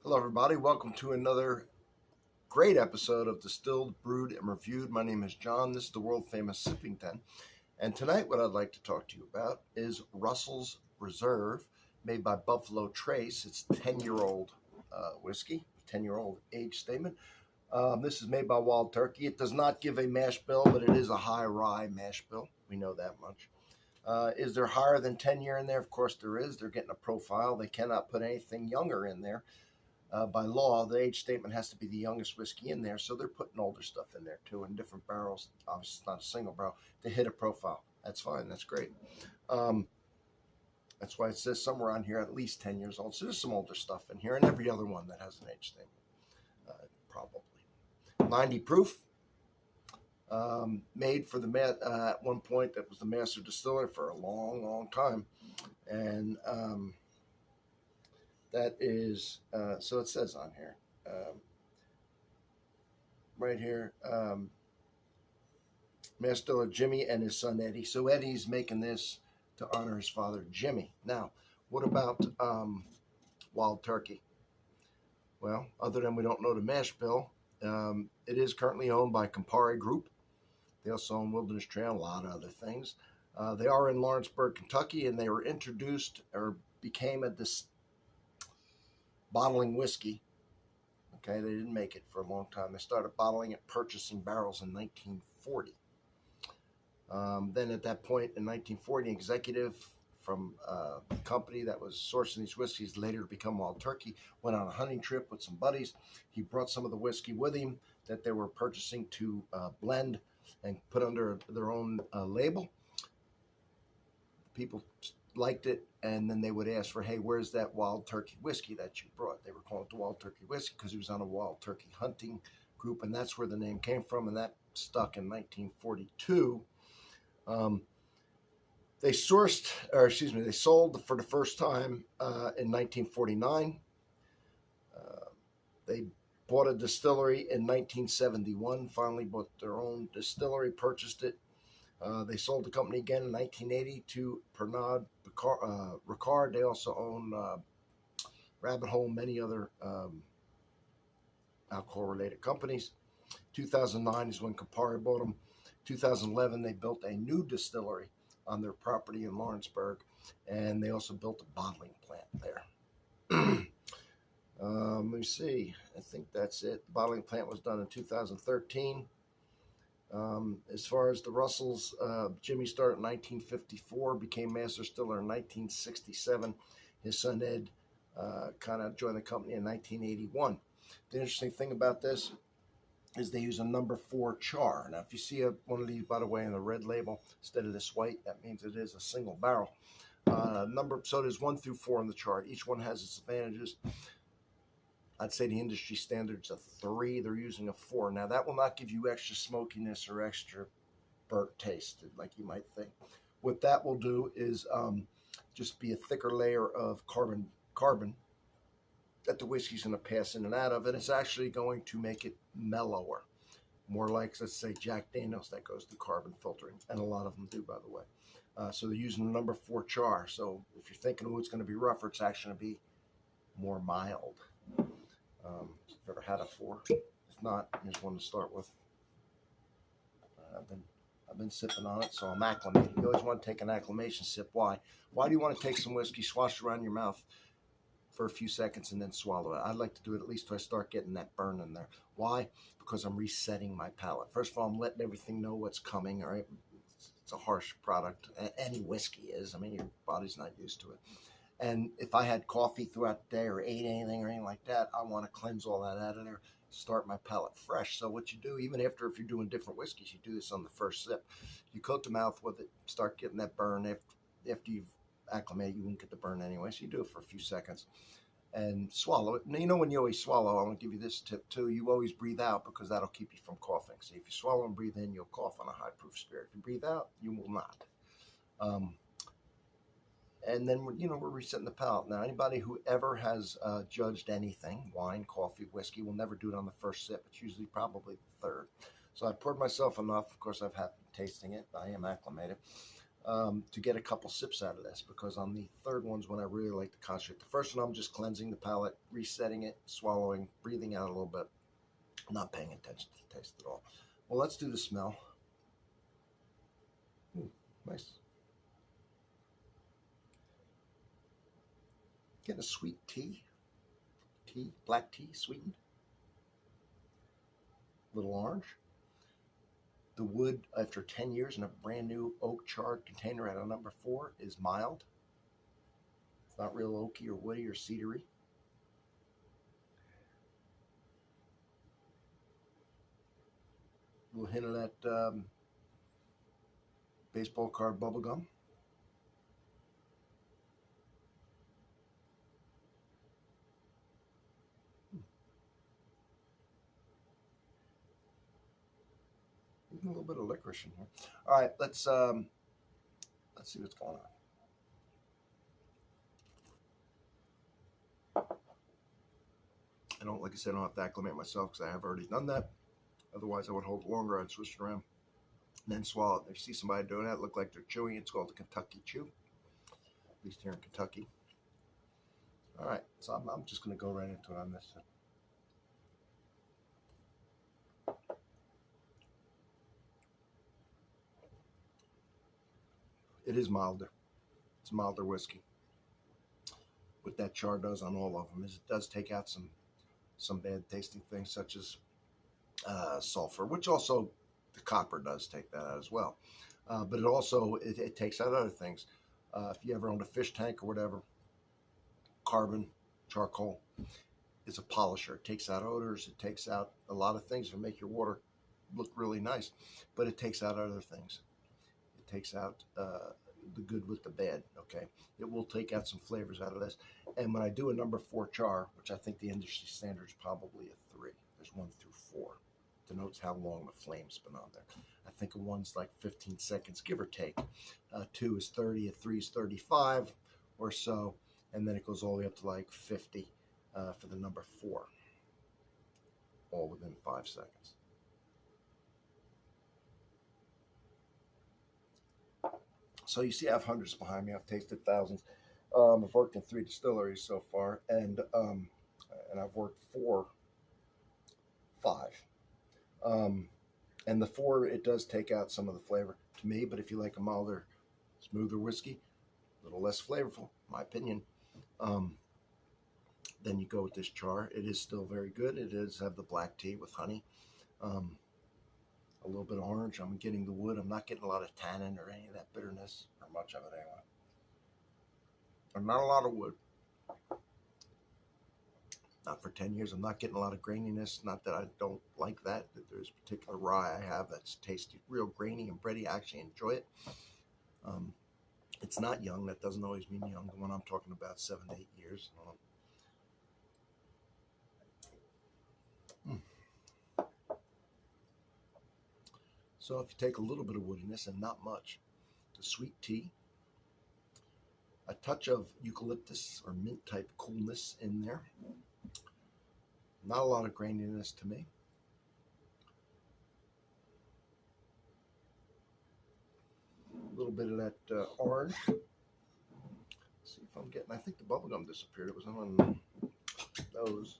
Hello, everybody. Welcome to another great episode of Distilled, Brewed, and Reviewed. My name is John. This is the world famous Sipping Tent. And tonight, what I'd like to talk to you about is Russell's Reserve, made by Buffalo Trace. It's 10-year-old whiskey, 10-year-old age statement. This is made by Wild Turkey. It does not give a mash bill, but it is a high rye mash bill. We know that much. Is there higher than 10 year in there? Of course there is. They're getting a profile. They cannot put anything younger in there. By law, the age statement has to be the youngest whiskey in there, so they're putting older stuff in there too, in different barrels. Obviously, it's not a single barrel to hit a profile. That's fine. That's great. That's why it says somewhere on here at least 10 years old. So there's some older stuff in here, and every other one that has an age statement, probably 90 proof. Made for the at one point that was the master distiller for a long time, and that is, so it says on here, right here, Master Distiller Jimmy and his son Eddie. So Eddie's making this to honor his father Jimmy. Now, what about Wild Turkey? Well, other than we don't know the mash bill, it is currently owned by Campari Group. They also own Wilderness Trail, a lot of other things. They are in Lawrenceburg, Kentucky, and they were introduced or became this bottling whiskey. Okay, they didn't make it for a long time. They started bottling it, purchasing barrels in 1940. Then at that point in 1940, an executive from the company that was sourcing these whiskeys, later to become Wild Turkey, went on a hunting trip with some buddies. He brought some of the whiskey with him that they were purchasing to blend and put under their own label. People liked it, and then they would ask for, hey, where's that Wild Turkey whiskey that you brought? They were calling it the Wild Turkey whiskey because he was on a Wild Turkey hunting group, and that's where the name came from, and that stuck in 1942. They sold for the first time in 1949. They bought a distillery in 1971, finally bought their own distillery, purchased it. They sold the company again in 1980 to Pernod Ricard. They also own Rabbit Hole, many other alcohol-related companies. 2009 is when Campari bought them. 2011, they built a new distillery on their property in Lawrenceburg, and they also built a bottling plant there. Let me see. I think that's it. The bottling plant was done in 2013. As far as the Russells, Jimmy started in 1954, became master distiller in 1967. His son Ed kind of joined the company in 1981. The interesting thing about this is they use a number 4 char. Now, if you see one of these, by the way, in the red label instead of this white, that means it is a single barrel. So there's 1 through 4 on the chart. Each one has its advantages. I'd say the industry standard's a 3. They're using a 4. Now, that will not give you extra smokiness or extra burnt taste, like you might think. What that will do is just be a thicker layer of carbon that the whiskey's going to pass in and out of, and it's actually going to make it mellower. More like, let's say, Jack Daniels that goes through carbon filtering, and a lot of them do, by the way. So they're using the number 4 char. So if you're thinking, oh, it's going to be rougher, it's actually going to be more mild. If you've ever had a 4, if not, here's one to start with. I've been sipping on it, so I'm acclimated. You always want to take an acclimation sip. Why? Why do you want to take some whiskey, swash it around your mouth for a few seconds, and then swallow it? I'd like to do it at least till I start getting that burn in there. Why? Because I'm resetting my palate. First of all, I'm letting everything know what's coming. All right, it's a harsh product. Any whiskey is. I mean, your body's not used to it. And if I had coffee throughout the day or ate anything or anything like that, I want to cleanse all that out of there, start my palate fresh. So what you do, even if you're doing different whiskeys, you do this on the first sip. You coat the mouth with it, start getting that burn. After you've acclimated, you won't get the burn anyway. So you do it for a few seconds and swallow it. Now, when you always swallow, I'm going to give you this tip too. You always breathe out because that'll keep you from coughing. So if you swallow and breathe in, you'll cough on a high-proof spirit. If you breathe out, you will not. And then, we're resetting the palate. Now, anybody who ever has judged anything, wine, coffee, whiskey, will never do it on the first sip. It's usually probably the third. So I poured myself enough. Of course, I've had tasting it. I am acclimated. to get a couple sips out of this, because on the third one's when I really like to concentrate. The first one, I'm just cleansing the palate, resetting it, swallowing, breathing out a little bit, not paying attention to the taste at all. Well, let's do the smell. Ooh, nice. Getting a sweet tea, black tea, sweetened. Little orange. The wood, after 10 years in a brand new oak charred container at a number 4, is mild. It's not real oaky or woody or cedary. A little hint of that baseball card bubble gum. Even a little bit of licorice in here. All right, let's see what's going on. I don't, like I said, I don't have to acclimate myself because I have already done that. Otherwise, I would hold it longer. I'd switch it around and then swallow it. If you see somebody doing that, look like they're chewing. It's called the Kentucky Chew, at least here in Kentucky. All right, so I'm just going to go right into it on this. It is milder. It's milder whiskey. What that char does on all of them is it does take out some bad tasting things, such as sulfur, which also the copper does take that out as well. But it also it takes out other things. If you ever owned a fish tank or whatever, carbon, charcoal, is a polisher. It takes out odors. It takes out a lot of things that make your water look really nice, but it takes out other things. It takes out the good with the bad. Okay, it will take out some flavors out of this. And when I do a number 4 char, which I think the industry standard is probably a 3. There's 1 through 4. Denotes how long the flame's been on there. I think a 1's like 15 seconds, give or take. 2 is 30, a 3 is 35 or so, and then it goes all the way up to like 50 for the number 4, all within 5 seconds. So you see, I have hundreds behind me. I've tasted thousands. I've worked in 3 distilleries so far, and I've worked 5. And the 4, it does take out some of the flavor to me, but if you like a milder, smoother whiskey, a little less flavorful, in my opinion, then you go with this char. It is still very good. It does have the black tea with honey, a little bit of orange. I'm getting the wood. I'm not getting a lot of tannin or any of that bitterness, or much of it anyway. And not a lot of wood. Not for 10 years. I'm not getting a lot of graininess. Not that I don't like that. There's a particular rye I have that's tasty, real grainy and bready. I actually enjoy it. It's not young. That doesn't always mean young. The one I'm talking about, 7 to 8 years. So if you take a little bit of woodiness and not much, the sweet tea, a touch of eucalyptus or mint type coolness in there. Not a lot of graininess to me. A little bit of that orange. Let's see if I'm getting, I think the bubblegum disappeared. It was on those.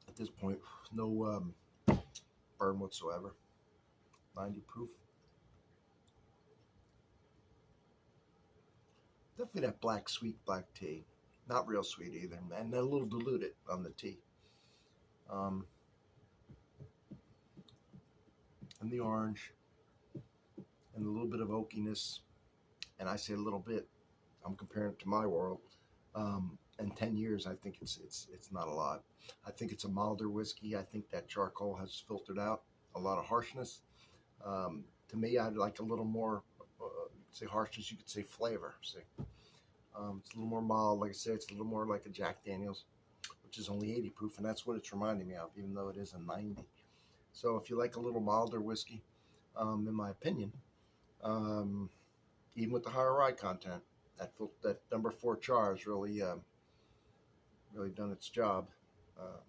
At this point, no burn whatsoever. 90 proof. Definitely that black, sweet black tea. Not real sweet either, and a little diluted on the tea. And the orange, and a little bit of oakiness. And I say a little bit. I'm comparing it to my world. And 10 years, I think it's not a lot. I think it's a milder whiskey. I think that charcoal has filtered out a lot of harshness. To me, I'd like a little more, you could say harshness, you could say flavor. See, it's a little more mild. Like I said, it's a little more like a Jack Daniel's, which is only 80 proof, and that's what it's reminding me of, even though it is a 90. So if you like a little milder whiskey, in my opinion, even with the higher rye content, that number 4 char has really done its job.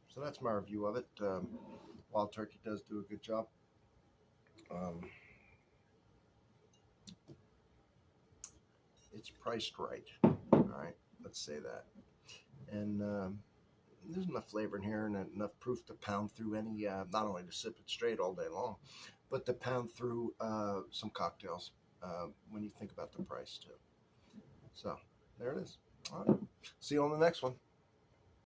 So that's my review of it. Wild Turkey does do a good job. It's priced right. All right, let's say that. And there's enough flavor in here and enough proof to pound through any, not only to sip it straight all day long, but to pound through some cocktails when you think about the price too. So there it is. All right. See you on the next one.